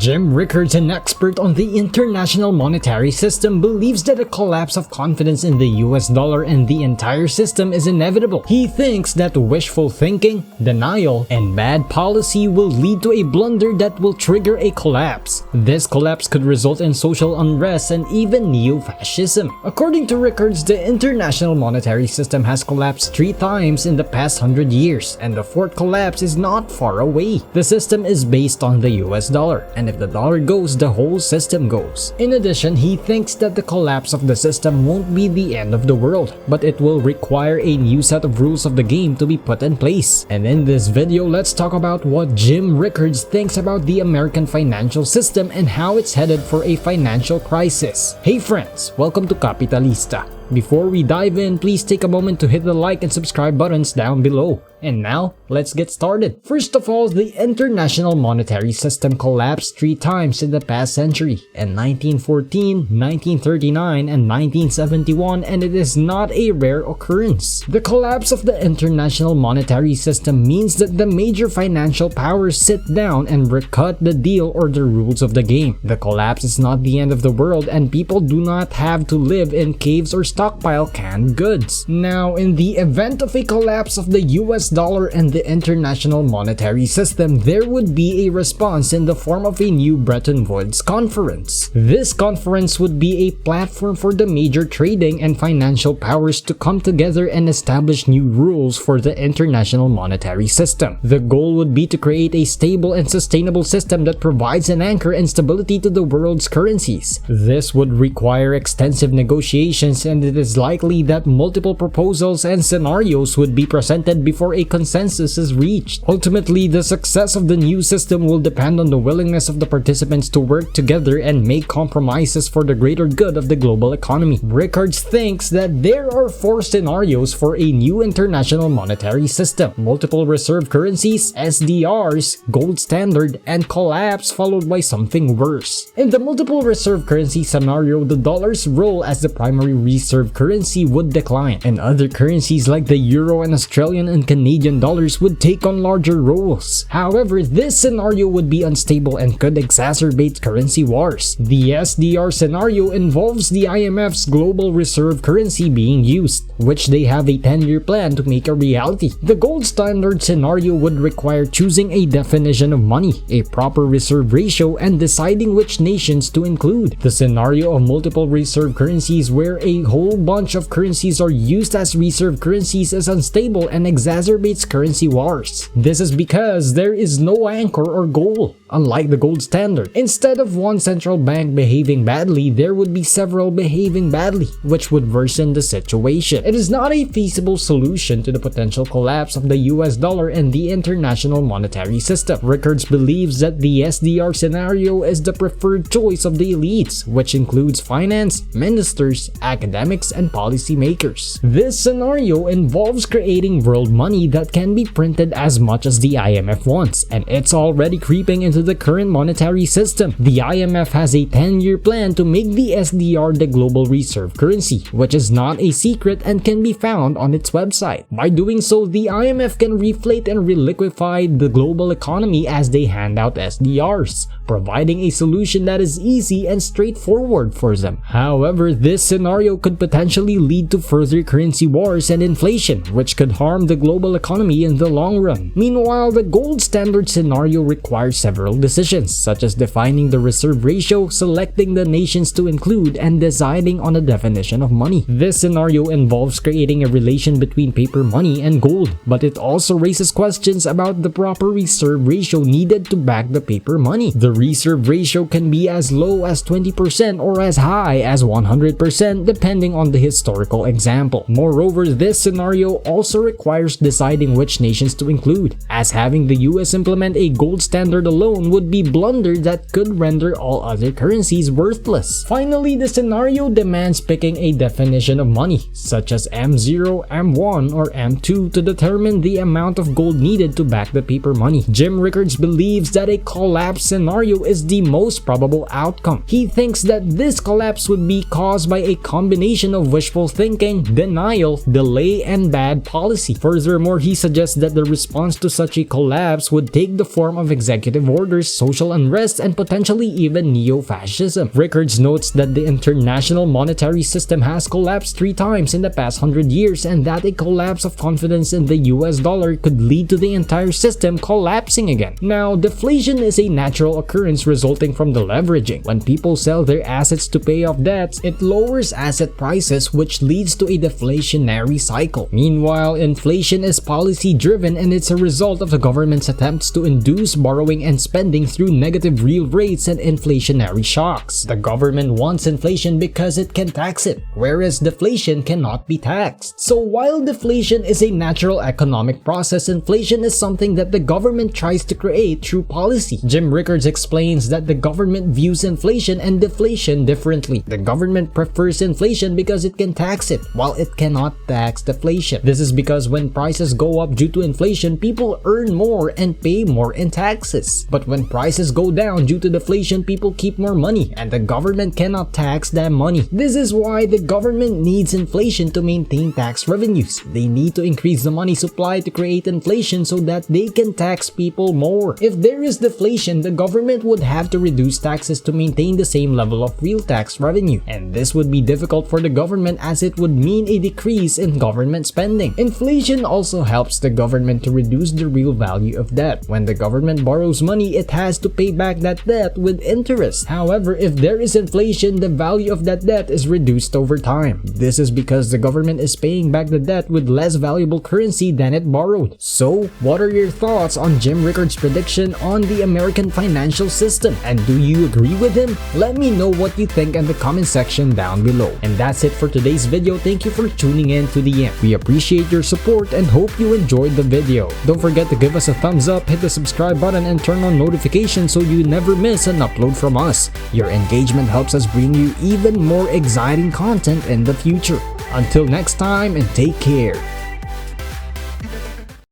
Jim Rickards, an expert on the international monetary system, believes that a collapse of confidence in the US dollar and the entire system is inevitable. He thinks that wishful thinking, denial, and bad policy will lead to a blunder that will trigger a collapse. This collapse could result in social unrest and even neo-fascism. According to Rickards, the international monetary system has collapsed 3 times in the past 100 years, and the 4th collapse is not far away. The system is based on the US dollar, and if the dollar goes, the whole system goes. In addition, he thinks that the collapse of the system won't be the end of the world, but it will require a new set of rules of the game to be put in place. And in this video, let's talk about what Jim Rickards thinks about the American financial system and how it's headed for a financial crisis. Hey friends, welcome to Capitalista. Before we dive in, please take a moment to hit the like and subscribe buttons down below. And now, let's get started. First of all, the international monetary system collapsed 3 times in the past century, in 1914, 1939, and 1971, and it is not a rare occurrence. The collapse of the international monetary system means that the major financial powers sit down and recut the deal or the rules of the game. The collapse is not the end of the world, and people do not have to live in caves or stockpile canned goods. Now, in the event of a collapse of the US dollar and the international monetary system, there would be a response in the form of a new Bretton Woods conference. This conference would be a platform for the major trading and financial powers to come together and establish new rules for the international monetary system. The goal would be to create a stable and sustainable system that provides an anchor and stability to the world's currencies. This would require extensive negotiations, and it is likely that multiple proposals and scenarios would be presented before a consensus is reached. Ultimately, the success of the new system will depend on the willingness of the participants to work together and make compromises for the greater good of the global economy. Rickards thinks that there are 4 scenarios for a new international monetary system: multiple reserve currencies, SDRs, gold standard, and collapse followed by something worse. In the multiple reserve currency scenario, the dollar's role as the primary reserve currency would decline, and other currencies like the euro and Australian and Canadian dollars would take on larger roles. However, this scenario would be unstable and could exacerbate currency wars. The SDR scenario involves the IMF's global reserve currency being used, which they have a 10-year plan to make a reality. The gold standard scenario would require choosing a definition of money, a proper reserve ratio, and deciding which nations to include. The scenario of multiple reserve currencies, where a whole bunch of currencies are used as reserve currencies, is unstable and exacerbates currency wars. This is because there is no anchor or goal. Unlike the gold standard, instead of one central bank behaving badly, there would be several behaving badly, which would worsen the situation. It is not a feasible solution to the potential collapse of the US dollar and the international monetary system. Rickards believes that the SDR scenario is the preferred choice of the elites, which includes finance, ministers, academics, and policymakers. This scenario involves creating world money that can be printed as much as the IMF wants, and it's already creeping into the current monetary system. The IMF has a 10-year plan to make the SDR the global reserve currency, which is not a secret and can be found on its website. By doing so, the IMF can reflate and reliquify the global economy as they hand out SDRs, providing a solution that is easy and straightforward for them. However, this scenario could potentially lead to further currency wars and inflation, which could harm the global economy in the long run. Meanwhile, the gold standard scenario requires several decisions, such as defining the reserve ratio, selecting the nations to include, and deciding on a definition of money. This scenario involves creating a relation between paper money and gold, but it also raises questions about the proper reserve ratio needed to back the paper money. The reserve ratio can be as low as 20% or as high as 100%, depending on the historical example. Moreover, this scenario also requires deciding which nations to include, as having the US implement a gold standard alone would be blunder that could render all other currencies worthless. Finally, the scenario demands picking a definition of money, such as M0, M1, or M2 to determine the amount of gold needed to back the paper money. Jim Rickards believes that a collapse scenario is the most probable outcome. He thinks that this collapse would be caused by a combination of wishful thinking, denial, delay, and bad policy. Furthermore, Furthermore, he suggests that the response to such a collapse would take the form of executive orders, social unrest, and potentially even neo-fascism. Rickards notes that the international monetary system has collapsed 3 times in the past 100 years and that a collapse of confidence in the US dollar could lead to the entire system collapsing again. Now, deflation is a natural occurrence resulting from the leveraging. When people sell their assets to pay off debts, it lowers asset prices, which leads to a deflationary cycle. Meanwhile, inflation is policy-driven and it's a result of the government's attempts to induce borrowing and spending through negative real rates and inflationary shocks. The government wants inflation because it can tax it, whereas deflation cannot be taxed. So while deflation is a natural economic process, inflation is something that the government tries to create through policy. Jim Rickards explains that the government views inflation and deflation differently. The government prefers inflation because it can tax it, while it cannot tax deflation. This is because when prices go up due to inflation, people earn more and pay more in taxes. But when prices go down due to deflation, people keep more money and the government cannot tax that money. This is why the government needs inflation to maintain tax revenues. They need to increase the money supply to create inflation so that they can tax people more. If there is deflation, the government would have to reduce taxes to maintain the same level of real tax revenue, and this would be difficult for the government as it would mean a decrease in government spending. Inflation also helps the government to reduce the real value of debt. When the government borrows money, it has to pay back that debt with interest. However, if there is inflation, the value of that debt is reduced over time. This is because the government is paying back the debt with less valuable currency than it borrowed. So, what are your thoughts on Jim Rickards' prediction on the American financial system? And do you agree with him? Let me know what you think in the comment section down below. And that's it for today's video. Thank you for tuning in to the end. We appreciate your support and hope you enjoyed the video. Don't forget to give us a thumbs up, hit the subscribe button, and turn on notifications so you never miss an upload from us. Your engagement helps us bring you even more exciting content in the future. Until next time, and take care.